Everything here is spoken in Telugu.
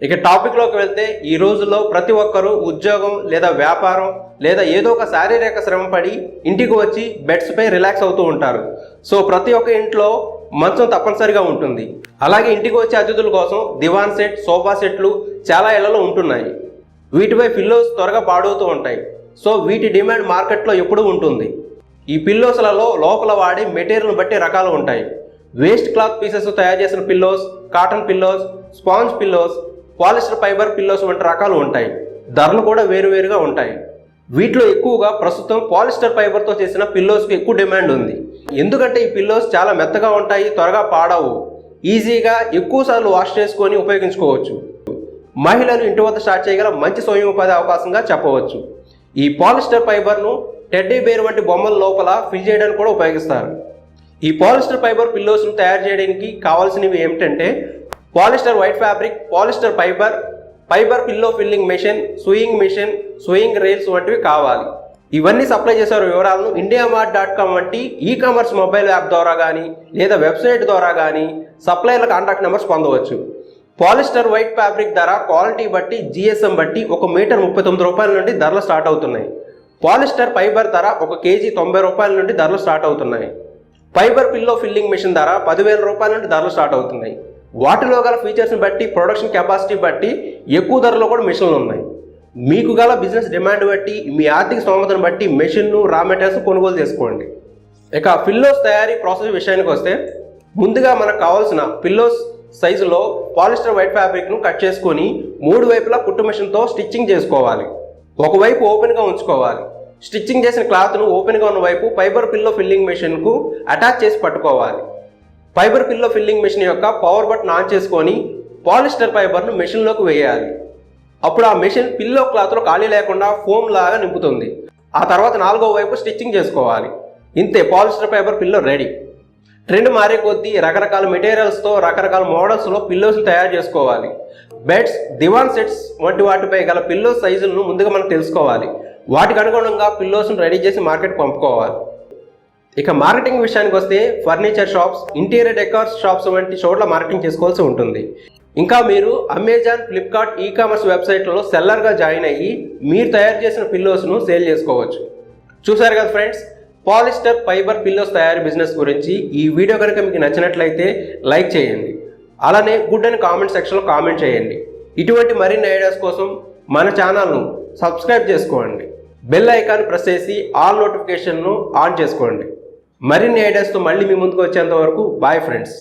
ఇక టాపిక్లోకి వెళ్తే ఈ రోజుల్లో ప్రతి ఒక్కరూ ఉద్యోగం లేదా వ్యాపారం లేదా ఏదో ఒక శారీరక శ్రమ పడి ఇంటికి వచ్చి బెడ్స్పై రిలాక్స్ అవుతూ ఉంటారు. సో ప్రతి ఒక్క ఇంట్లో మంచం తప్పనిసరిగా ఉంటుంది. అలాగే ఇంటికి వచ్చే అతిథుల కోసం దివాన్ సెట్, సోఫా సెట్లు చాలా ఇళ్లలో ఉంటున్నాయి. వీటిపై పిల్లోస్ త్వరగా పాడవుతూ ఉంటాయి. సో వీటి డిమాండ్ మార్కెట్లో ఎప్పుడూ ఉంటుంది. ఈ పిల్లోస్లలో లోపల వాడే మెటీరియల్ని బట్టి రకాలు ఉంటాయి. వేస్ట్ క్లాత్ పీసెస్ తయారు చేసిన pillows, cotton pillows, sponge pillows, polyester fibre pillows వంటి రకాలు ఉంటాయి. ధరలు కూడా వేరువేరుగా ఉంటాయి. వీటిలో ఎక్కువగా ప్రస్తుతం పాలిస్టర్ ఫైబర్తో చేసిన పిల్లోస్కి ఎక్కువ డిమాండ్ ఉంది. ఎందుకంటే ఈ పిల్లోస్ చాలా మెత్తగా ఉంటాయి, త్వరగా పాడవు, ఈజీగా ఎక్కువసార్లు వాష్ చేసుకొని ఉపయోగించుకోవచ్చు. మహిళలు ఇంటి వద్ద స్టార్ట్ చేయగల మంచి స్వయం ఉపాధి అవకాశంగా చెప్పవచ్చు. ఈ పాలిస్టర్ ఫైబర్ను టెడ్డీ బేర్ వంటి బొమ్మల లోపల ఫిల్ చేయడానికి కూడా ఉపయోగిస్తారు. ఈ పాలిస్టర్ ఫైబర్ పిల్లోస్ను తయారు చేయడానికి కావాల్సినవి ఏమిటంటే polyester white fabric, polyester fibre, fibre pillow filling machine, sewing rails వంటివి కావాలి. ఇవన్నీ సప్లై చేసే వివరాలను indiamart.com వంటి ఈ-కామర్స్ మొబైల్ యాప్ ద్వారా కానీ లేదా వెబ్సైట్ ద్వారా కానీ సప్లైల కాంటాక్ట్ నెంబర్స్ పొందవచ్చు. పాలిస్టర్ వైట్ ఫ్యాబ్రిక్ ధర క్వాలిటీ బట్టి, GSM బట్టి 1 మీటర్ 39 రూపాయల నుండి ధరలు స్టార్ట్ అవుతున్నాయి. పాలిస్టర్ ఫైబర్ ధర 1 కేజీ 90 రూపాయల నుండి ధరలు స్టార్ట్ అవుతున్నాయి. ఫైబర్ పిల్లో ఫిల్లింగ్ మెషిన్ ధర 10,000 రూపాయల నుండి ధరలు స్టార్ట్ అవుతున్నాయి. వాటిలో గల ఫీచర్స్ని బట్టి, ప్రొడక్షన్ కెపాసిటీ బట్టి ఎక్కువ ధరలో కూడా మెషిన్లు ఉన్నాయి. మీకు గల బిజినెస్ డిమాండ్ బట్టి, మీ ఆర్థిక స్తోమతను బట్టి మెషిన్ను, రా మెటీరియల్స్ కొనుగోలు చేసుకోండి. ఇక పిల్లోస్ తయారీ ప్రాసెస్ విషయానికి వస్తే ముందుగా మనకు కావాల్సిన పిల్లోస్ సైజులో పాలిస్టర్ వైట్ ఫ్యాబ్రిక్ను కట్ చేసుకొని 3 వైపులా కుట్టు మెషిన్తో స్టిచ్చింగ్ చేసుకోవాలి. ఒకవైపు ఓపెన్గా ఉంచుకోవాలి. స్టిచ్చింగ్ చేసిన క్లాత్ను ఓపెన్గా ఉన్న వైపు ఫైబర్ పిల్లో ఫిల్లింగ్ మెషిన్కు అటాచ్ చేసి పట్టుకోవాలి. ఫైబర్ పిల్లో ఫిల్లింగ్ మెషిన్ యొక్క పవర్ బటన్ ఆన్ చేసుకొని పాలిస్టర్ ఫైబర్ను మెషిన్లోకి వేయాలి. అప్పుడు ఆ మెషిన్ పిల్లో క్లాత్లో ఖాళీ లేకుండా ఫోమ్ లాగా నింపుతుంది. ఆ తర్వాత 4వ వైపు స్టిచ్చింగ్ చేసుకోవాలి. ఇంతే, polyester fibre pillow ready. Trend మారే కొద్దీ రకరకాల మెటీరియల్స్తో రకరకాల మోడల్స్లో పిల్లోస్ని తయారు చేసుకోవాలి. బెడ్స్, దివాన్ సెట్స్ వంటి వాటిపై గల పిల్లో సైజులను ముందుగా మనం తెలుసుకోవాలి. వాటికి అనుగుణంగా పిల్లోస్ను రెడీ చేసి మార్కెట్ పంపుకోవాలి. ఇక మార్కెటింగ్ విషయానికి వస్తే furniture shops, interior decor shops వంటి చోట్ల మార్కెటింగ్ చేసుకోవాల్సి ఉంటుంది. ఇంకా మీరు అమెజాన్, ఫ్లిప్కార్ట్, ఈ-కామర్స్ వెబ్సైట్లలో సెల్లర్గా జాయిన్ అయ్యి మీరు తయారు చేసిన పిల్లోస్ను సేల్ చేసుకోవచ్చు. చూసారు కదా ఫ్రెండ్స్, పాలిస్టర్ ఫైబర్ పిల్లోస్ తయారీ బిజినెస్ గురించి. ఈ వీడియో కనుక మీకు నచ్చినట్లయితే లైక్ చేయండి. అలానే గుడ్ అని కామెంట్ సెక్షన్లో కామెంట్ చేయండి. ఇటువంటి మరిన్ని ఐడియాస్ కోసం మన ఛానల్ను సబ్స్క్రైబ్ చేసుకోండి. బెల్ ఐకాన్ ప్రెస్ చేసి ఆల్ నోటిఫికేషన్ను ఆన్ చేసుకోండి. మరిన్ని ఐడియాస్తో మళ్ళీ మీ ముందుకు వచ్చేంత వరకు బాయ్ ఫ్రెండ్స్.